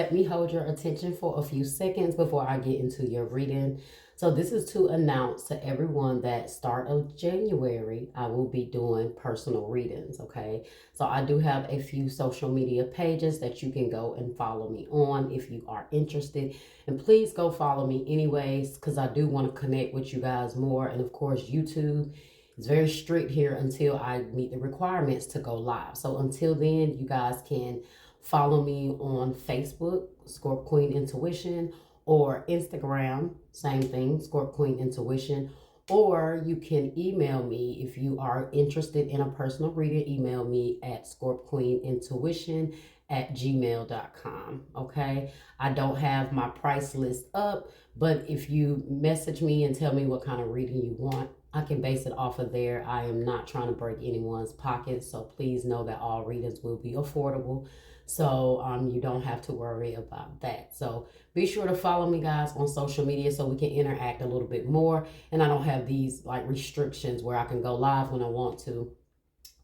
let me hold your attention for a few seconds before I get into your reading. So this is to announce to everyone that start of January, I will be doing personal readings, okay? So I do have a few social media pages that you can go and follow me on if you are interested. And please go follow me anyways, because I do want to connect with you guys more. And of course, YouTube is very strict here until I meet the requirements to go live. So until then, you guys can follow me on Facebook, Scorp Queen Intuition, or Instagram, same thing, Scorp Queen Intuition. Or you can email me if you are interested in a personal reading. Email me at scorpqueenintuition@gmail.com. Okay, I don't have my price list up, but if you message me and tell me what kind of reading you want, I can base it off of there. I am not trying to break anyone's pockets, so please know that all readings will be affordable. So you don't have to worry about that. So be sure to follow me, guys, on social media so we can interact a little bit more. And I don't have these like restrictions where I can go live when I want to,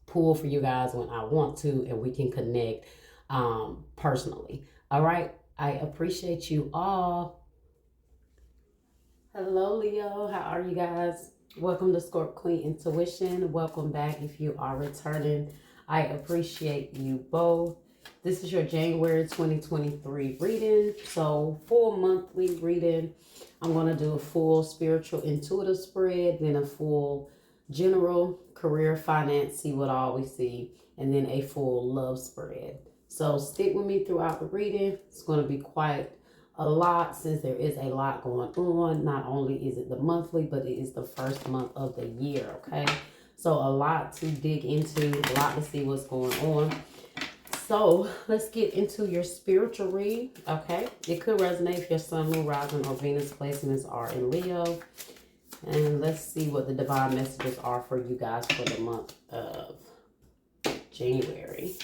pull for you guys when I want to, and we can connect personally. All right. I appreciate you all. Hello, Leo. How are you guys? Welcome to Scorp Queen Intuition. Welcome back if you are returning. I appreciate you both. This is your January 2023 reading. So full monthly reading. I'm going to do a full spiritual intuitive spread, then a full general career finance, see what I always see, and then a full love spread. So stick with me throughout the reading. It's going to be quite a lot since there is a lot going on. Not only is it the monthly, but it is the first month of the year, okay? So a lot to dig into, a lot to see what's going on. So let's get into your spiritual read, okay? It could resonate if your sun, moon, rising, or Venus placements are in Leo. And let's see what the divine messages are for you guys for the month of January.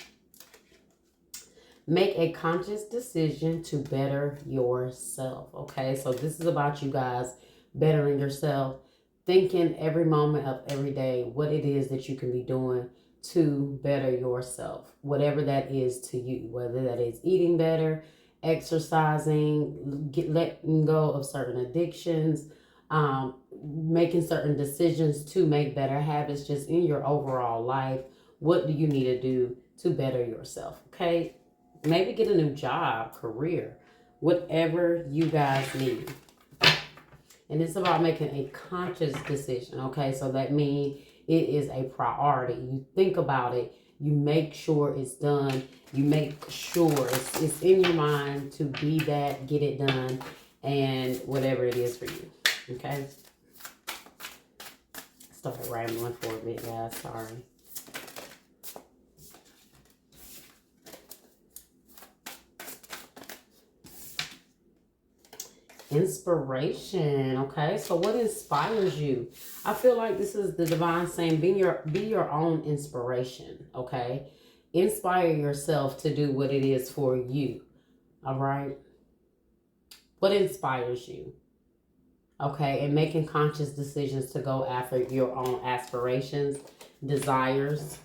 Make a conscious decision to better yourself, okay? So this is about you guys bettering yourself, thinking every moment of every day what it is that you can be doing to better yourself, whatever that is to you, whether that is eating better, exercising, letting go of certain addictions, making certain decisions to make better habits just in your overall life. What do you need to do to better yourself? Okay, maybe get a new job, career, whatever you guys need. And it's about making a conscious decision. Okay, so that means it is a priority. You think about it, you make sure it's done, you make sure it's in your mind to be that, get it done, and whatever it is for you. Okay, started rambling for a bit, guys, sorry. Inspiration. Okay, so what inspires you? I feel like this is the divine saying be your own inspiration. Okay, inspire yourself to do what it is for you. All right, what inspires you? Okay, and making conscious decisions to go after your own aspirations, desires.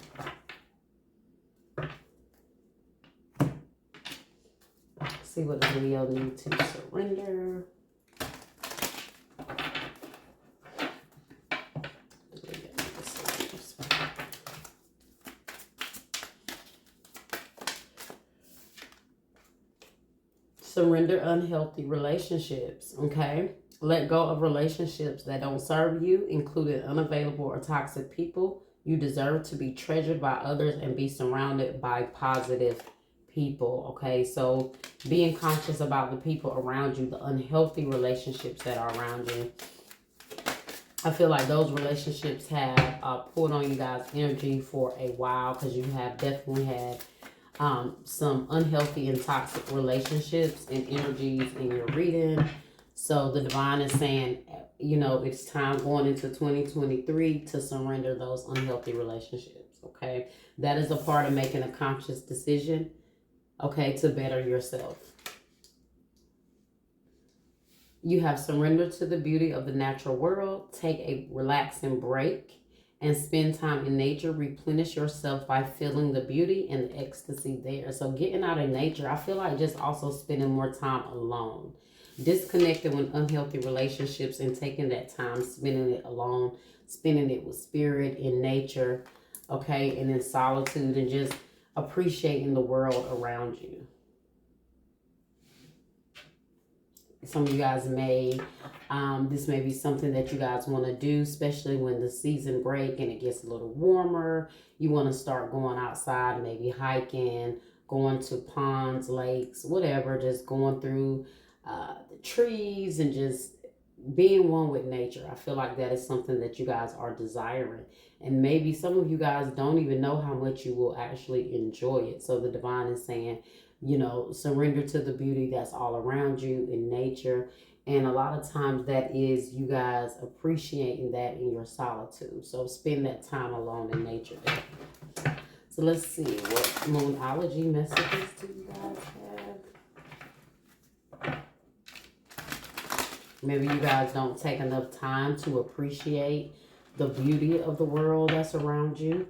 See what the video needs to surrender. Surrender unhealthy relationships, okay? Let go of relationships that don't serve you, including unavailable or toxic people. You deserve to be treasured by others and be surrounded by positive people, okay? So being conscious about the people around you, the unhealthy relationships that are around you. I feel like those relationships have pulled on you guys' energy for a while, because you have definitely had some unhealthy and toxic relationships and energies in your reading. So the divine is saying, you know, it's time going into 2023 to surrender those unhealthy relationships, okay? That is a part of making a conscious decision, okay, to better yourself. You have surrendered to the beauty of the natural world. Take a relaxing break and spend time in nature. Replenish yourself by feeling the beauty and the ecstasy there. So getting out of nature, I feel like just also spending more time alone. Disconnected with unhealthy relationships and taking that time, spending it alone, spending it with spirit in nature, okay, and in solitude, and just appreciating the world around you. Some of you guys may, this may be something that you guys want to do, especially when the season break and it gets a little warmer. You want to start going outside, maybe hiking, going to ponds, lakes, whatever, just going through the trees and just being one with nature. I feel like that is something that you guys are desiring. And maybe some of you guys don't even know how much you will actually enjoy it. So the divine is saying, you know, surrender to the beauty that's all around you in nature. And a lot of times that is you guys appreciating that in your solitude. So spend that time alone in nature there. So let's see what Moonology messages do you guys have. Maybe you guys don't take enough time to appreciate the beauty of the world that's around you.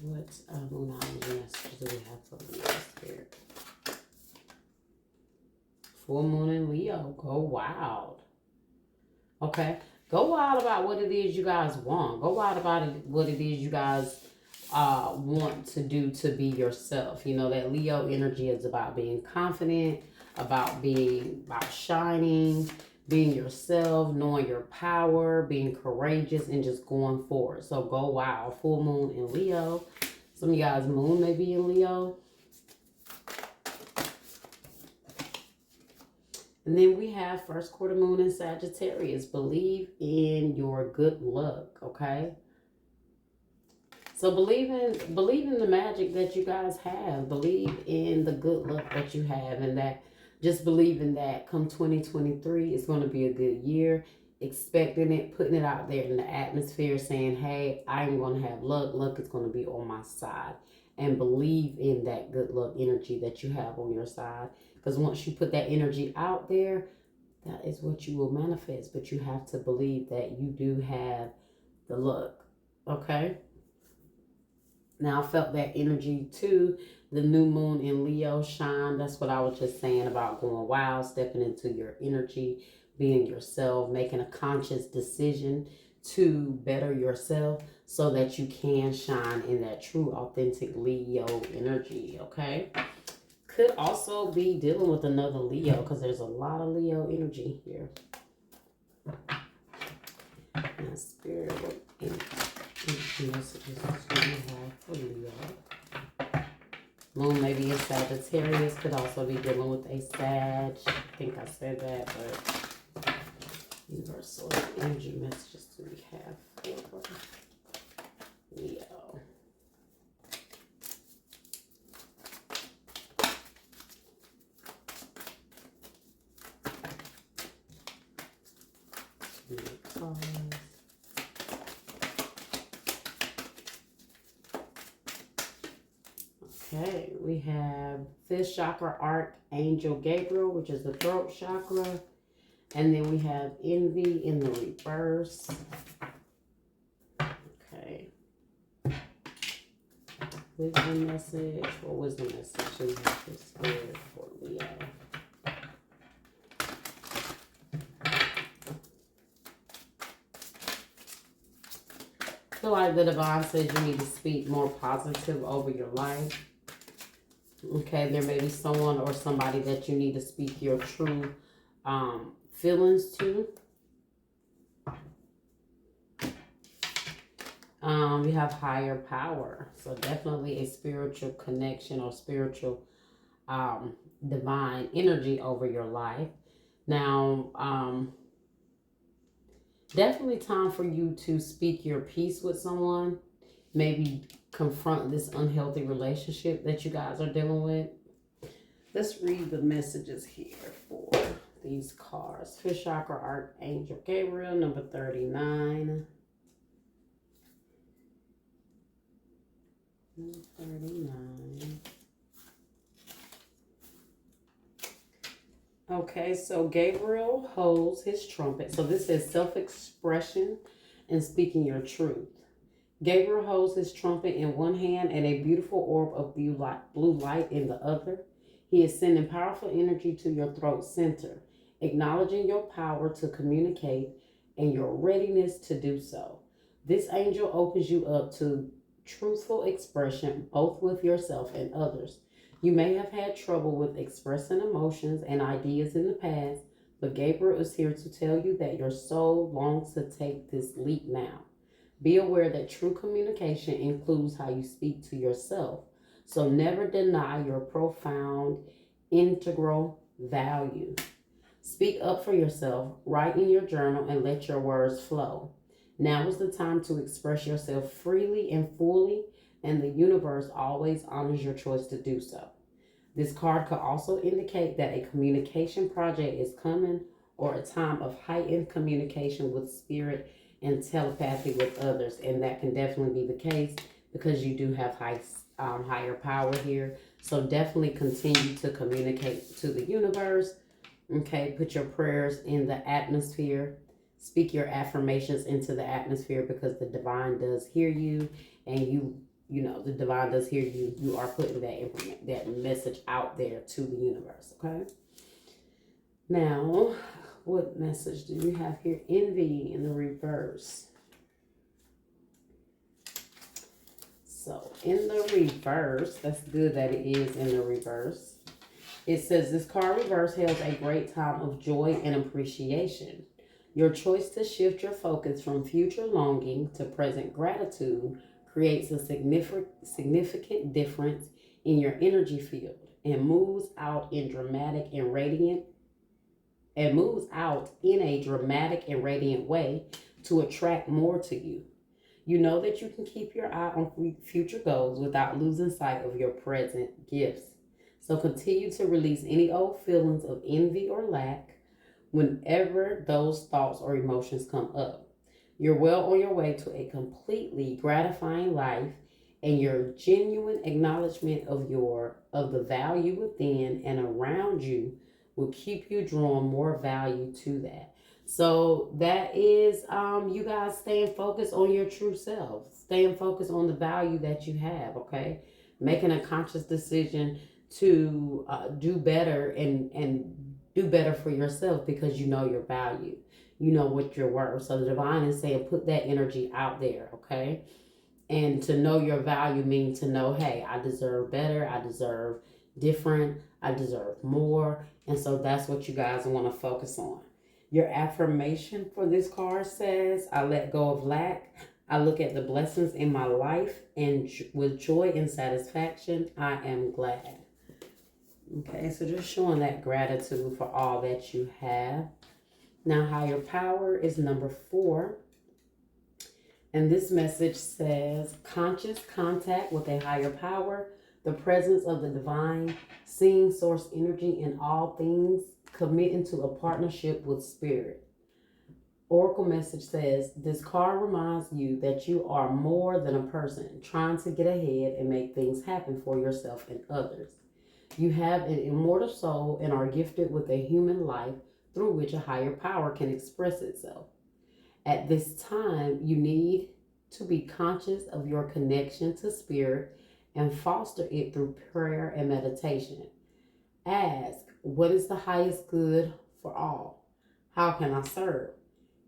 What Moonology messages do we have for Leo Spirit? Full moon in Leo. Go wild. Okay. Go wild about what it is you guys want. Go wild about it, what it is you guys want to do to be yourself. You know, that Leo energy is about being confident, about shining, being yourself, knowing your power, being courageous, and just going forward. So go wild. Full moon in Leo. Some of you guys' moon may be in Leo. And then we have first quarter moon in Sagittarius. Believe in your good luck, okay? So believe in the magic that you guys have. Believe in the good luck that you have, and that just believe in that come 2023 it's going to be a good year. Expecting it, putting it out there in the atmosphere, saying, hey, I'm going to have luck. Luck is going to be on my side. And believe in that good luck energy that you have on your side. Because once you put that energy out there, that is what you will manifest. But you have to believe that you do have the luck. Okay? Now, I felt that energy too. The new moon in Leo shine. That's what I was just saying about going wild, stepping into your energy, being yourself, making a conscious decision to better yourself so that you can shine in that true, authentic Leo energy, okay? Could also be dealing with another Leo because there's a lot of Leo energy here. And Spirit, what messages do we have for Leo? Moon maybe in Sagittarius, could also be dealing with a Sag. I think I said that, but universal energy messages do we have for Leo? Okay, we have 5th chakra Archangel Gabriel, which is the throat chakra. And then we have envy in the reverse. Okay. Wisdom message. What wisdom message do we have for Spirit for Leo? I feel like the divine says you need to speak more positive over your life. Okay, there may be someone or somebody that you need to speak your true feelings to. We have higher power. So definitely a spiritual connection or spiritual divine energy over your life. Now, definitely time for you to speak your piece with someone. Maybe confront this unhealthy relationship that you guys are dealing with. Let's read the messages here for these cards. 5th chakra Archangel Gabriel, number 39. 39. Okay, so Gabriel holds his trumpet. So this is self-expression and speaking your truth. Gabriel holds his trumpet in one hand and a beautiful orb of blue light in the other. He is sending powerful energy to your throat center, acknowledging your power to communicate and your readiness to do so. This angel opens you up to truthful expression, both with yourself and others. You may have had trouble with expressing emotions and ideas in the past, but Gabriel is here to tell you that your soul longs to take this leap now. Be aware that true communication includes how you speak to yourself. So never deny your profound, integral value. Speak up for yourself, write in your journal, and let your words flow. Now is the time to express yourself freely and fully, and the universe always honors your choice to do so. This card could also indicate that a communication project is coming or a time of heightened communication with spirit and telepathy with others, and that can definitely be the case because you do have higher power here. So definitely continue to communicate to the universe. Okay, put your prayers in the atmosphere. Speak your affirmations into the atmosphere because the divine does hear you, and you know the divine does hear you. You are putting that message out there to the universe. Okay. Now, what message do you have here? Envy in the reverse. So in the reverse, that's good that it is in the reverse. It says this card reverse hails a great time of joy and appreciation. Your choice to shift your focus from future longing to present gratitude creates a significant difference in your energy field and moves out in a dramatic and radiant way to attract more to you. You know that you can keep your eye on future goals without losing sight of your present gifts. So continue to release any old feelings of envy or lack whenever those thoughts or emotions come up. You're well on your way to a completely gratifying life, and your genuine acknowledgement of the value within and around you will keep you drawing more value to that. So that is you guys staying focused on your true self, staying focused on the value that you have, okay? Making a conscious decision to do better and do better for yourself because you know your value. You know what you're worth. So the divine is saying put that energy out there, okay? And to know your value means to know, hey, I deserve better, I deserve different, I deserve more. And so that's what you guys want to focus on. Your affirmation for this card says, I let go of lack. I look at the blessings in my life, and with joy and satisfaction, I am glad. Okay, so just showing that gratitude for all that you have. Now, higher power is number 4. And this message says, conscious contact with a higher power, the presence of the divine, seeing source energy in all things, committing to a partnership with spirit. Oracle message says, this card reminds you that you are more than a person trying to get ahead and make things happen for yourself and others. You have an immortal soul and are gifted with a human life through which a higher power can express itself. At this time, you need to be conscious of your connection to spirit and foster it through prayer and meditation. Ask, what is the highest good for all? How can I serve?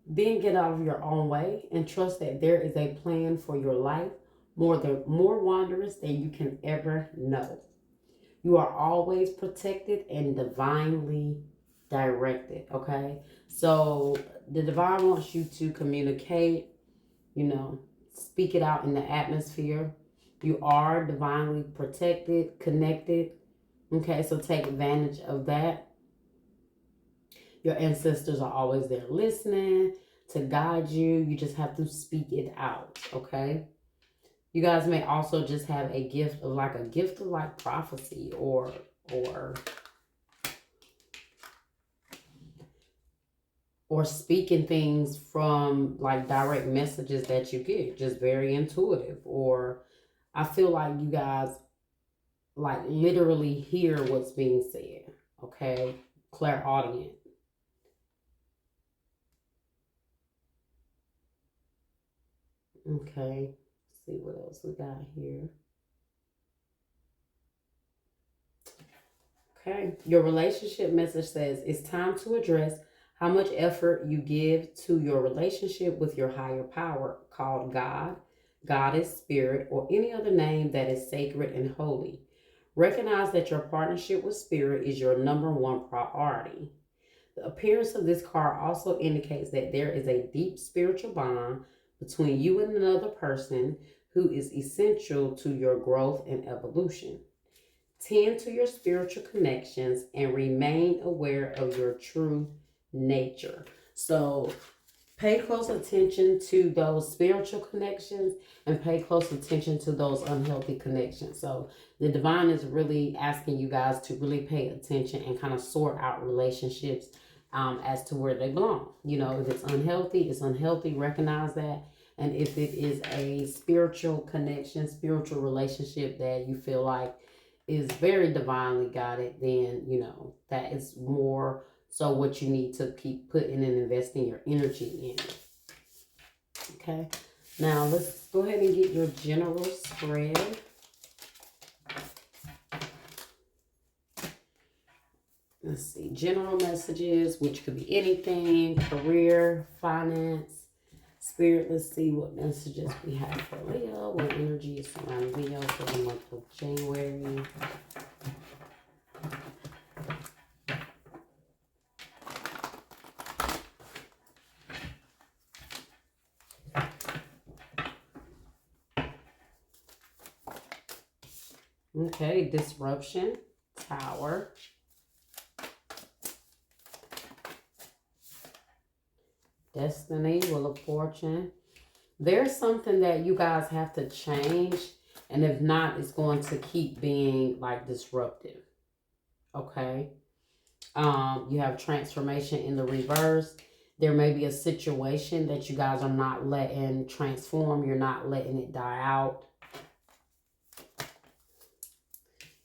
Then get out of your own way and trust that there is a plan for your life more wondrous than you can ever know. You are always protected and divinely directed, okay? So the divine wants you to communicate, speak it out in the atmosphere. You are divinely protected, connected, okay? So take advantage of that. Your ancestors are always there listening to guide you. You just have to speak it out, okay? You guys may also just have a gift of prophecy or speaking things from like direct messages that you get, just very intuitive, or I feel like you guys like literally hear what's being said. Okay, clairaudient. Okay, let's see what else we got here. Okay, your relationship message says it's time to address how much effort you give to your relationship with your higher power called God, Goddess, Spirit, or any other name that is sacred and holy. Recognize that your partnership with Spirit is your number one priority. The appearance of this card also indicates that there is a deep spiritual bond between you and another person who is essential to your growth and evolution. Tend to your spiritual connections and remain aware of your true nature. So pay close attention to those spiritual connections and pay close attention to those unhealthy connections. So the divine is really asking you guys to really pay attention and kind of sort out relationships as to where they belong. You know, if it's unhealthy, it's unhealthy. Recognize that. And if it is a spiritual connection, spiritual relationship that you feel like is very divinely guided, then you know that is more so what you need to keep putting and investing your energy in. Okay, now let's go ahead and get your general spread. Let's see, general messages, which could be anything: career, finance, spirit. Let's see what messages we have for Leo, what energy is surrounding Leo for the month of January. Okay, disruption, Tower. Destiny, Wheel of Fortune. There's something that you guys have to change, and if not, it's going to keep being like disruptive. Okay. You have transformation in the reverse. There may be a situation that you guys are not letting transform. You're not letting it die out.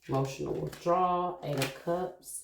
Emotional withdrawal, 8 of Cups.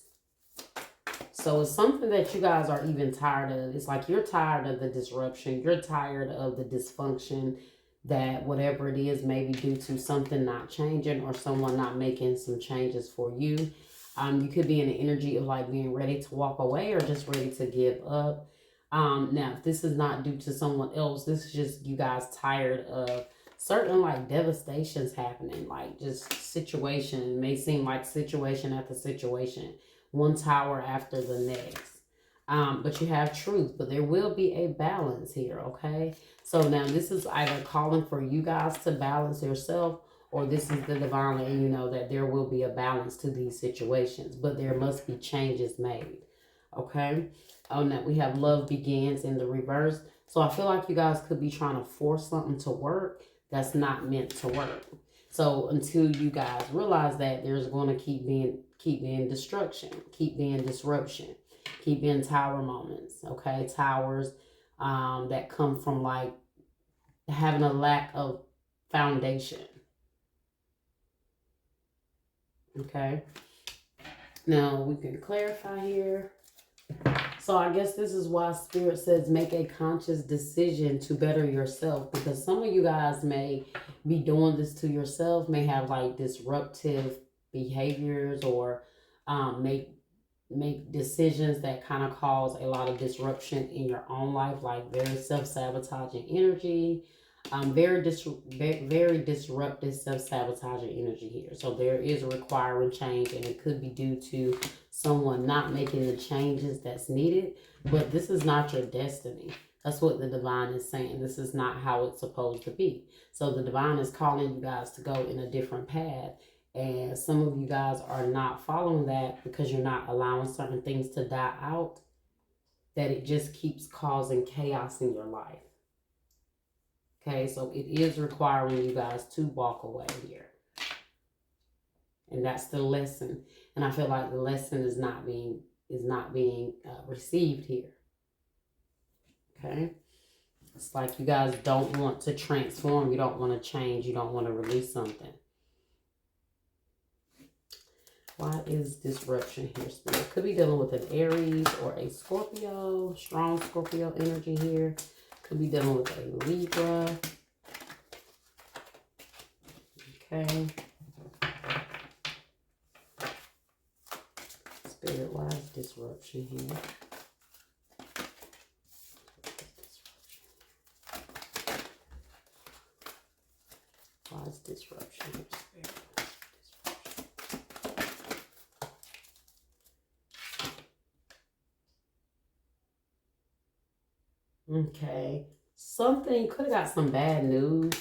So it's something that you guys are even tired of. It's like you're tired of the disruption. You're tired of the dysfunction that whatever it is, maybe due to something not changing or someone not making some changes for you. You could be in the energy of like being ready to walk away or just ready to give up. Now, if this is not due to someone else, this is just you guys tired of certain like devastations happening, like just situation. It may seem like situation after situation, one tower after the next. But you have truth, but there will be a balance here, okay? So now this is either calling for you guys to balance yourself, or this is the divine letting you know that there will be a balance to these situations, but there must be changes made, okay? Oh, now we have love begins in the reverse. So I feel like you guys could be trying to force something to work that's not meant to work. So until you guys realize that, there's going to keep being destruction, keep being disruption, keep being tower moments, okay? Towers that come from like having a lack of foundation. Okay. Now we can clarify here. So I guess this is why Spirit says make a conscious decision to better yourself, because some of you guys may be doing this to yourself, may have like disruptive behaviors, or make decisions that kind of cause a lot of disruption in your own life, like very self-sabotaging energy, very disruptive self-sabotaging energy here. So there is a requiring change, and it could be due to someone not making the changes that's needed, but this is not your destiny. That's what the divine is saying. This is not how it's supposed to be. So the divine is calling you guys to go in a different path. And some of you guys are not following that because you're not allowing certain things to die out, that it just keeps causing chaos in your life. Okay, so it is requiring you guys to walk away here. And that's the lesson. And I feel like the lesson is not being received here. Okay. It's like you guys don't want to transform. You don't want to change. You don't want to release something. Why is disruption here, Spirit? Could be dealing with an Aries or a Scorpio. Strong Scorpio energy here. Could be dealing with a Libra. Okay. Spirit, why is disruption here? Why is disruption here, Spirit? Okay. Something could have got some bad news.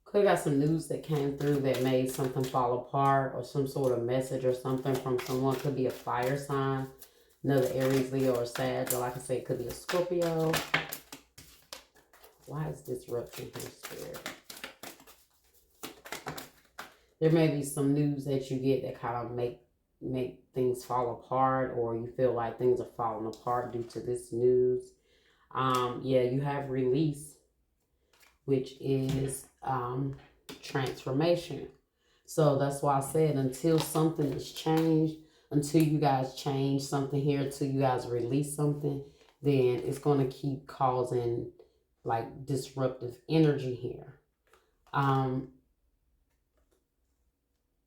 Could have got some news that came through that made something fall apart, or some sort of message or something from someone. Could be a fire sign, another Aries, Leo, or Sag, or like I said, it could be a Scorpio. Why is disruption here, Spirit? There may be some news that you get that kind of make things fall apart, or you feel like things are falling apart due to this news. Yeah, you have release, which is transformation. So that's why I said until something is changed, until you guys change something here, until you guys release something, then it's going to keep causing like disruptive energy here.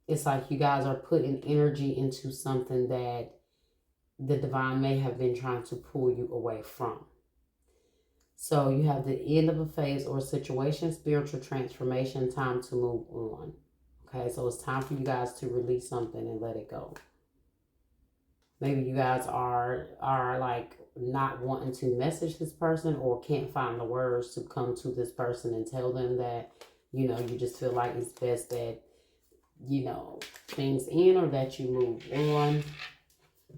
It's like you guys are putting energy into something that the divine may have been trying to pull you away from. So you have the end of a phase or a situation, spiritual transformation, time to move on. Okay, so it's time for you guys to release something and let it go. Maybe you guys are like not wanting to message this person, or can't find the words to come to this person and tell them that, you just feel like it's best that, things end, or that you move on.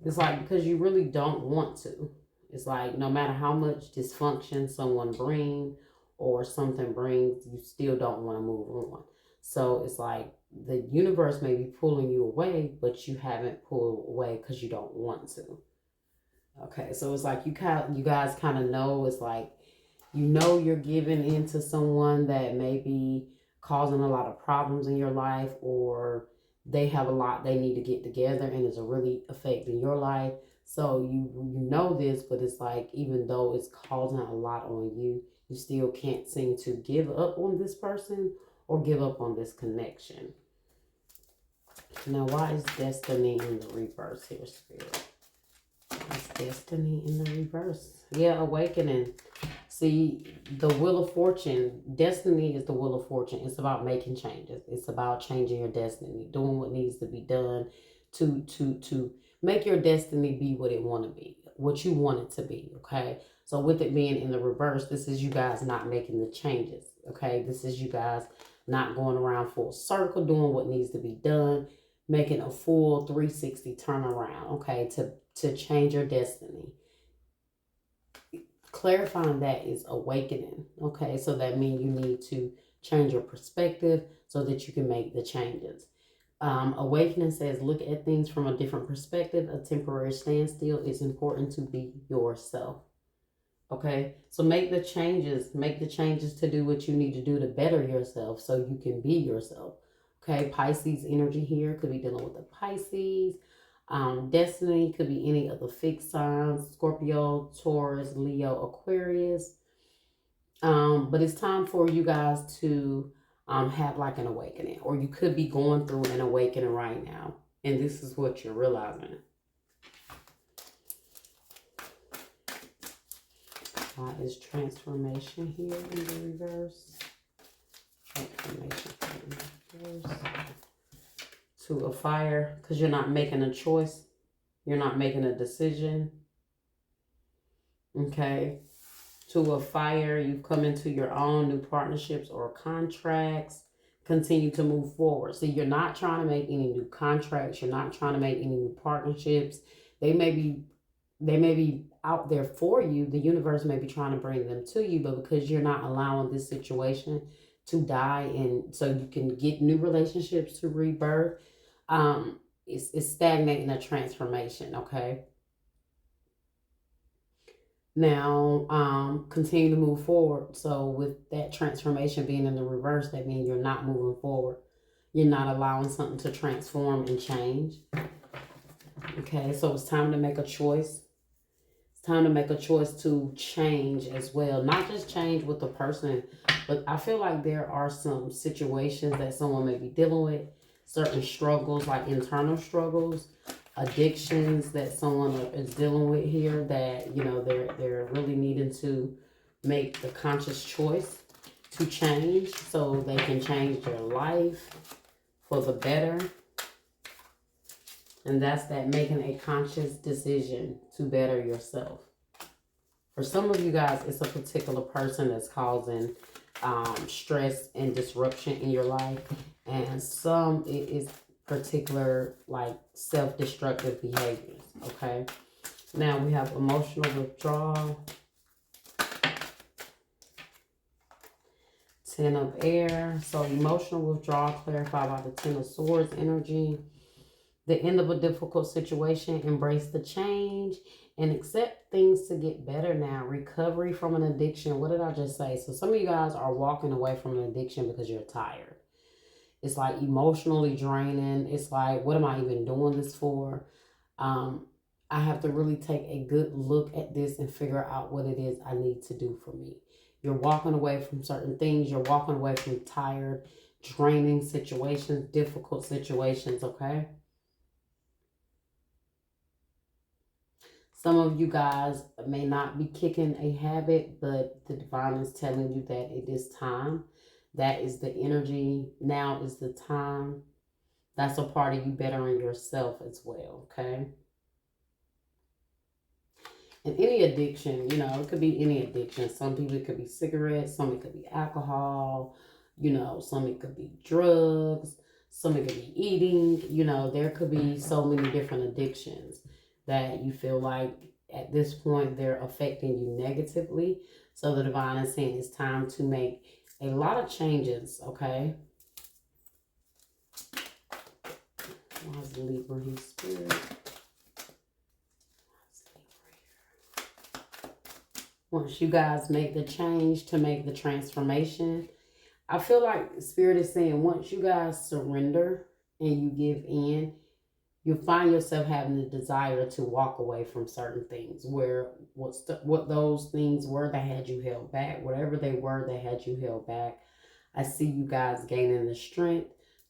It's like because you really don't want to. It's like no matter how much dysfunction someone brings or something brings, you still don't want to move on. So it's like the universe may be pulling you away, but you haven't pulled away because you don't want to. Okay, so it's like you guys kind of know. It's like you're giving into someone that may be causing a lot of problems in your life, or they have a lot they need to get together and it's really affecting your life. So you know this, but it's like even though it's causing a lot on you, you still can't seem to give up on this person or give up on this connection. Now, why is destiny in the reverse here, Spirit? Why is destiny in the reverse? Yeah, awakening. See, the Wheel of Fortune, destiny is the Wheel of Fortune. It's about making changes. It's about changing your destiny, doing what needs to be done to make your destiny be what it want to be, what you want it to be, okay? So with it being in the reverse, this is you guys not making the changes, okay? This is you guys not going around full circle, doing what needs to be done, making a full 360 turnaround, okay, to change your destiny. Clarifying that is awakening, okay? So that means you need to change your perspective so that you can make the changes. Awakening says look at things from a different perspective. A temporary standstill is important to be yourself. Okay, so make the changes to do what you need to do to better yourself so you can be yourself. Okay, Pisces energy here could be dealing with the Pisces. Destiny could be any of the fixed signs: Scorpio, Taurus, Leo, Aquarius. But it's time for you guys to have like an awakening, or you could be going through an awakening right now, and this is what you're realizing. Why is transformation here in the reverse? Transformation in the reverse. To a fire, because you're not making a choice. You're not making a decision. Okay. To a fire, you've come into your own new partnerships or contracts. Continue to move forward. So you're not trying to make any new contracts. You're not trying to make any new partnerships. They may be out there for you. The universe may be trying to bring them to you, but because you're not allowing this situation to die, and so you can get new relationships to rebirth, it's stagnating a transformation, okay? Now, continue to move forward. So with that transformation being in the reverse, that means you're not moving forward. You're not allowing something to transform and change. Okay, so it's time to make a choice. It's time to make a choice to change as well. Not just change with the person, but I feel like there are some situations that someone may be dealing with, certain struggles, like internal struggles, addictions that someone is dealing with here, that they're really needing to make the conscious choice to change so they can change their life for the better. And that's that, making a conscious decision to better yourself. For some of you guys, it's a particular person that's causing stress and disruption in your life. And some, it is particular, like, self-destructive behaviors. Okay. Now we have emotional withdrawal. 10 of air. So emotional withdrawal clarified by the 10 of swords energy. The end of a difficult situation, embrace the change and accept things to get better now. Recovery from an addiction. What did I just say? So some of you guys are walking away from an addiction because you're tired. It's like emotionally draining. It's like, what am I even doing this for? I have to really take a good look at this and figure out what it is I need to do for me. You're walking away from certain things. You're walking away from tired, draining situations, difficult situations, okay? Some of you guys may not be kicking a habit, but the divine is telling you that it is time. That is the energy. Now is the time. That's a part of you bettering yourself as well, okay? And any addiction, it could be any addiction. Some people, it could be cigarettes. Some it could be alcohol. Some it could be drugs. Some it could be eating. There could be so many different addictions that you feel like at this point they're affecting you negatively. So the divine is saying it's time to make a lot of changes, okay? Why is Libra here, Spirit? Once you guys make the change to make the transformation, I feel like Spirit is saying once you guys surrender and you give in, you find yourself having the desire to walk away from certain things, where what those things were that had you held back, whatever they were that had you held back. I see you guys gaining the strength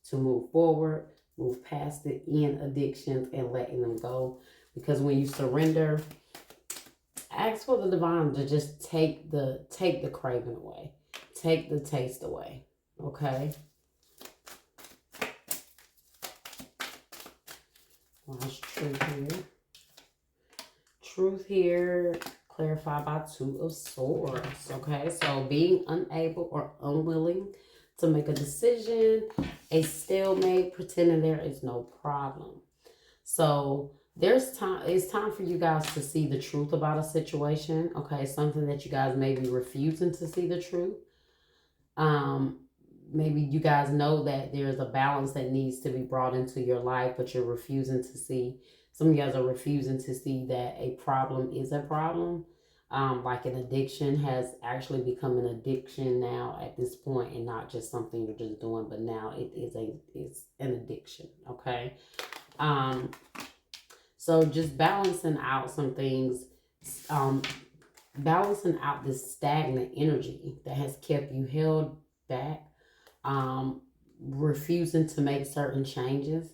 to move forward, move past the end addictions and letting them go. Because when you surrender, ask for the divine to just take the craving away, take the taste away, okay? What's truth here? Truth here clarified by 2 of swords, okay? So being unable or unwilling to make a decision, a stalemate, pretending there is no problem. So it's time for you guys to see the truth about a situation, okay? Something that you guys may be refusing to see the truth. Maybe you guys know that there's a balance that needs to be brought into your life, but you're refusing to see. Some of you guys are refusing to see that a problem is a problem. Like an addiction has actually become an addiction now at this point, and not just something you're just doing, but now it's an addiction, okay? So just balancing out some things, balancing out this stagnant energy that has kept you held back, refusing to make certain changes.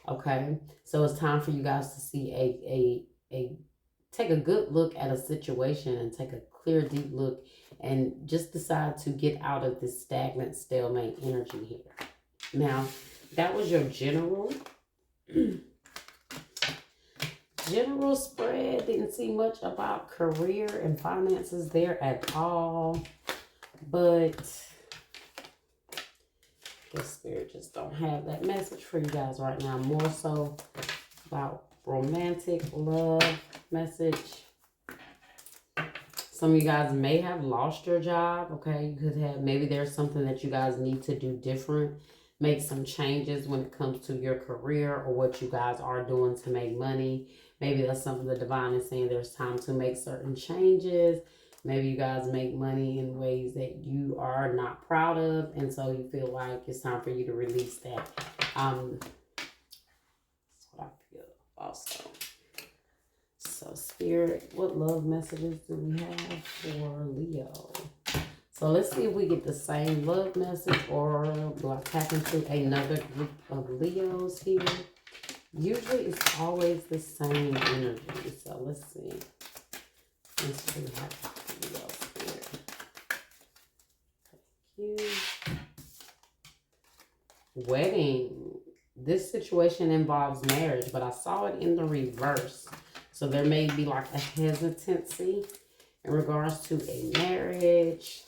Okay, so it's time for you guys to see a take a good look at a situation and take a clear, deep look and just decide to get out of this stagnant, stalemate energy here. Now, that was your general. General spread. Didn't see much about career and finances there at all. But the Spirit just don't have that message for you guys right now. More so about romantic love message. Some of you guys may have lost your job, okay? You could have, maybe there's something that you guys need to do different. Make some changes when it comes to your career or what you guys are doing to make money. Maybe that's something the divine is saying. There's time to make certain changes. Maybe you guys make money in ways that you are not proud of, and so you feel like it's time for you to release that. That's what I feel also. So, Spirit, what love messages do we have for Leo? So let's see if we get the same love message, or do I tap into another group of Leos here? Usually it's always the same energy. So let's see. Let's see how Leos here. Thank you. Wedding. This situation involves marriage, but I saw it in the reverse. So there may be like a hesitancy in regards to a marriage.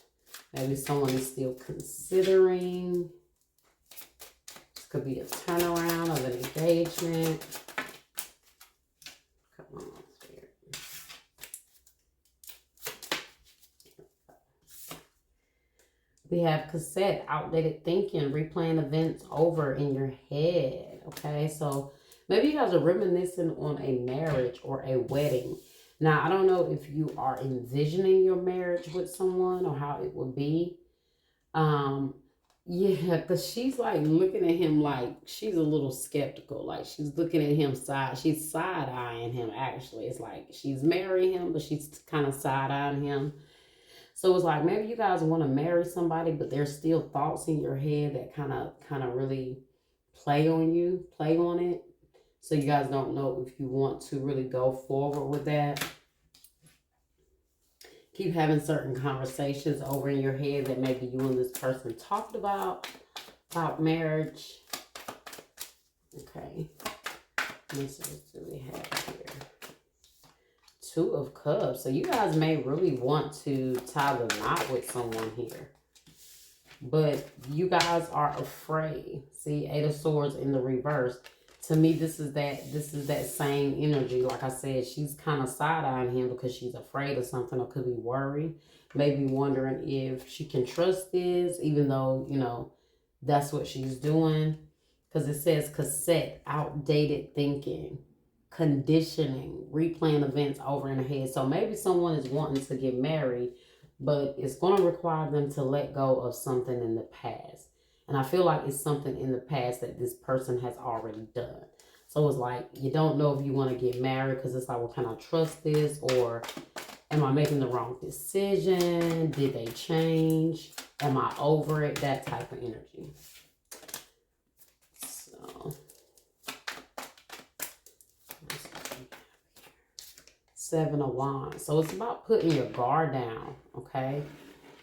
Maybe someone is still considering. This could be a turnaround of an engagement. Come on, Spirit. We have cassette, outdated thinking, replaying events over in your head. Okay, so maybe you guys are reminiscing on a marriage or a wedding. Now, I don't know if you are envisioning your marriage with someone or how it would be. Yeah, because she's like looking at him like she's a little skeptical. Like she's looking at him she's side-eyeing him actually. It's like she's marrying him, but she's kind of side-eyeing him. So it's like maybe you guys want to marry somebody, but there's still thoughts in your head that kind of really play on it. So you guys don't know if you want to really go forward with that. Keep having certain conversations over in your head that maybe you and this person talked about marriage. Okay. What do we have here? Two of Cups. So you guys may really want to tie the knot with someone here. But you guys are afraid. See, Eight of Swords in the reverse. To me, this is that same energy. Like I said, she's kind of side-eyeing him because she's afraid of something, or could be worried. Maybe wondering if she can trust this, even though, you know, that's what she's doing. Because it says cassette, outdated thinking, conditioning, replaying events over in her head. So maybe someone is wanting to get married, but it's going to require them to let go of something in the past. And I feel like it's something in the past that this person has already done. So it's like, you don't know if you want to get married because it's like, well, can I trust this? Or am I making the wrong decision? Did they change? Am I over it? That type of energy. So, Seven of Wands. So it's about putting your guard down, okay?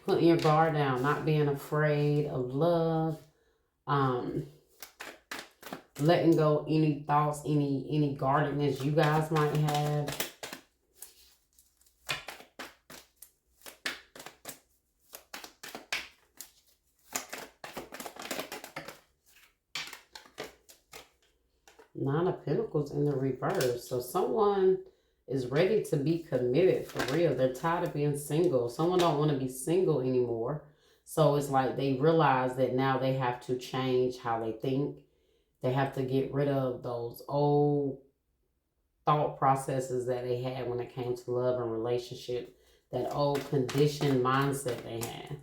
Putting your guard down, not being afraid of love, letting go any thoughts, any guardedness you guys might have. Nine of Pentacles in the reverse. So someone is ready to be committed for real. They're tired of being single. Someone don't want to be single anymore. So it's like they realize that now they have to change how they think. They have to get rid of those old thought processes that they had when it came to love and relationship. That old conditioned mindset they had.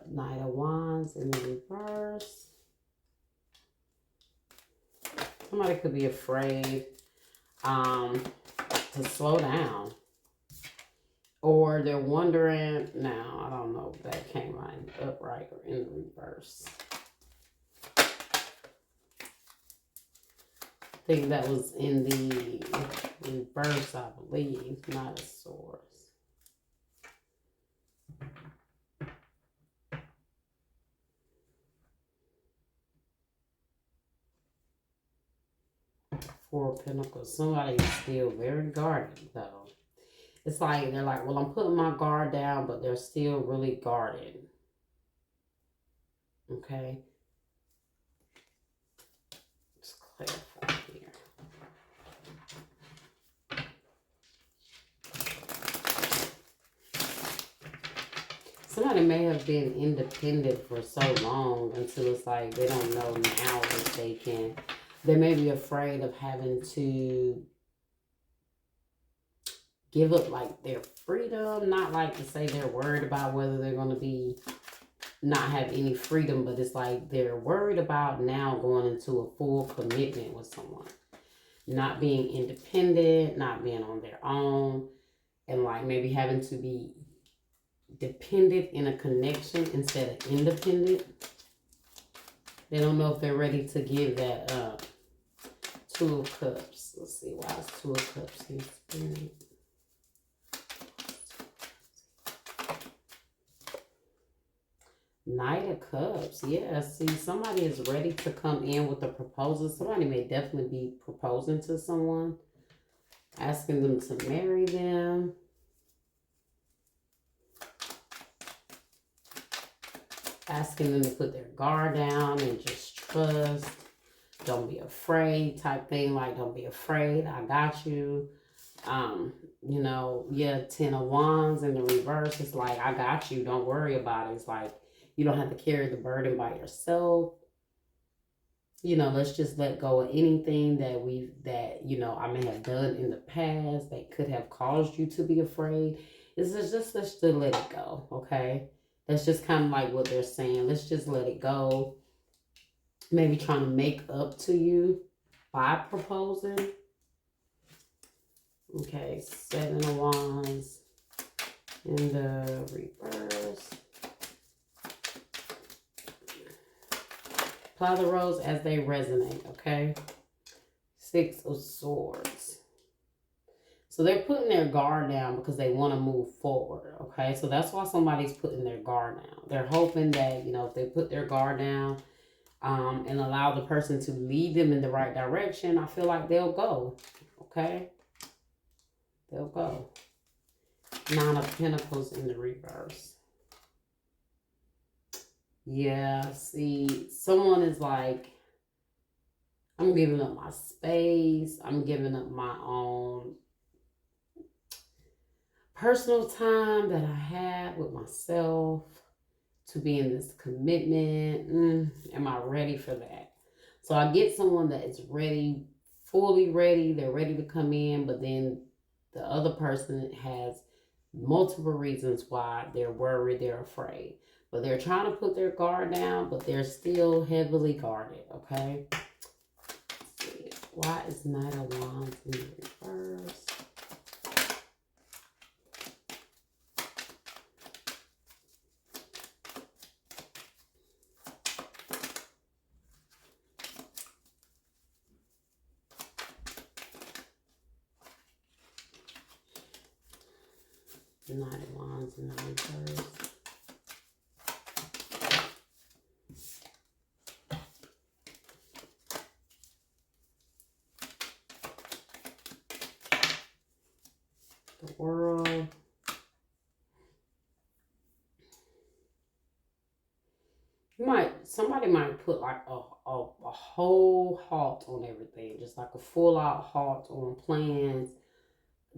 Knight of Wands in the reverse. Somebody could be afraid to slow down. Or they're wondering, now, I don't know if that came right upright or in the reverse. I think that was in the reverse, I believe, Knight of Swords. Four of Pentacles. Somebody is still very guarded, though. It's like, they're like, well, I'm putting my guard down, but they're still really guarded. Okay? Let's clarify here. somebody may have been independent for so long until it's like they don't know now if they can. They may be afraid of having to give up like their freedom. Not like to say they're worried about whether they're going to be not have any freedom, but it's like they're worried about now going into a full commitment with someone, not being independent, not being on their own, and like maybe having to be dependent in a connection instead of independent. They don't know if they're ready to give that up. Two of Cups. Let's see why it's Two of Cups in Spirit. Knight of Cups. Yeah, see, somebody is ready to come in with a proposal. Somebody may definitely be proposing to someone, asking them to marry them. Asking them to put their guard down and just trust. Don't be afraid type thing. Like, don't be afraid. I got you. You know, yeah, 10 of Wands in the reverse. It's like, I got you. Don't worry about it. It's like, you don't have to carry the burden by yourself. You know, let's just let go of anything that you know, I may have done in the past that could have caused you to be afraid. It's just let's just let it go, okay? That's just kind of like what they're saying. Let's just let it go. Maybe trying to make up to you by proposing. Okay, 7 of Wands in the reverse. Apply the roles as they resonate, okay? 6 of Swords. So they're putting their guard down because they want to move forward, okay? So that's why somebody's putting their guard down. They're hoping that, you know, if they put their guard down and allow the person to lead them in the right direction, I feel like they'll go, okay? They'll go. 9 of Pentacles in the reverse. Yeah, see, someone is like, I'm giving up my space. I'm giving up my own personal time that I had with myself to be in this commitment. Am I ready for that? So I get someone that is ready, fully ready. They're ready to come in, but then the other person has multiple reasons why they're worried, they're afraid. But they're trying to put their guard down, but they're still heavily guarded, okay? Let's see. Why is Knight of Wands in the reverse? Knight of Wands in the reverse. The World. Somebody might put like a whole halt on everything, just like a full out halt on plans,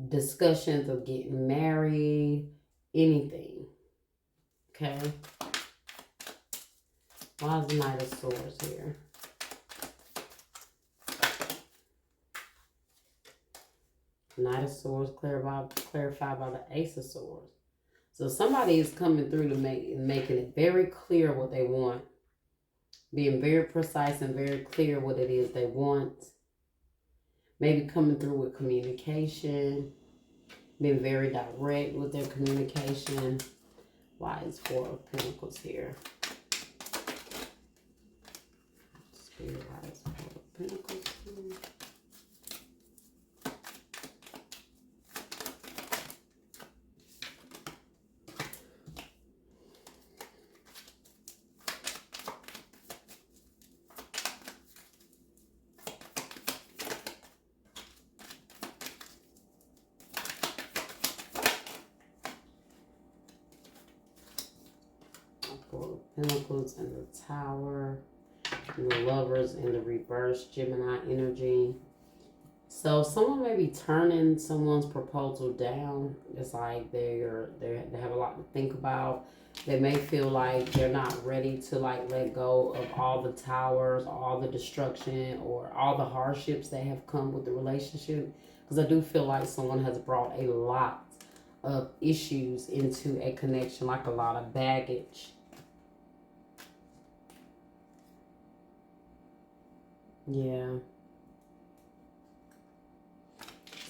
discussions of getting married, anything. Okay. Why is the Knight of Swords here? Knight of Swords clarified by the Ace of Swords. So somebody is coming through to making it very clear what they want. Being very precise and very clear what it is they want. Maybe coming through with communication. Being very direct with their communication. Why is 4 of Pentacles here? Spirit, why is 4 of Pentacles here? Pentacles and the Tower, and the Lovers in the reverse, Gemini energy. So someone may be turning someone's proposal down. It's like they have a lot to think about. They may feel like they're not ready to like let go of all the towers, all the destruction, or all the hardships that have come with the relationship. Because I do feel like someone has brought a lot of issues into a connection, like a lot of baggage. Yeah.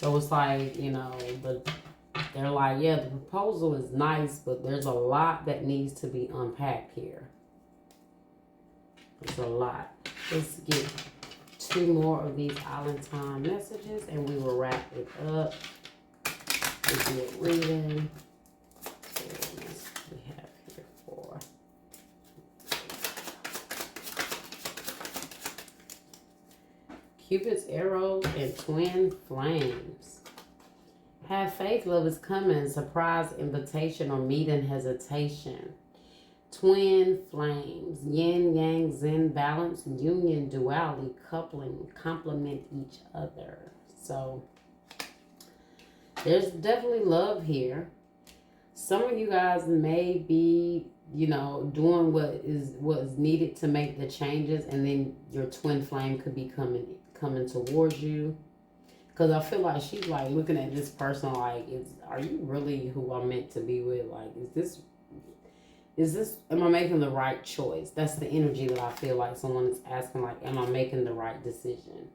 So it's like, you know, they're like, yeah, the proposal is nice, but there's a lot that needs to be unpacked here. It's a lot. Let's get 2 more of these Island Time messages and we will wrap it up. We do a reading. So we have here for Cupid's arrows and twin flames. Have faith, love is coming. Surprise invitation or meeting hesitation. Twin flames, yin, yang, zen, balance, union, duality, coupling, complement each other. So there's definitely love here. Some of you guys may be, you know, doing what is needed to make the changes, and then your twin flame could be coming towards you. Because I feel like she's like looking at this person like, are you really who I'm meant to be with? Like, am I making the right choice? That's the energy that I feel like someone is asking, like, am I making the right decision?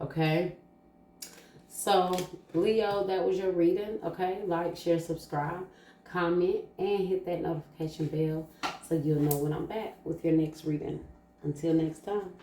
Okay. So, Leo, that was your reading. Okay. Like, share, subscribe, comment, and hit that notification bell so you'll know when I'm back with your next reading. Until next time.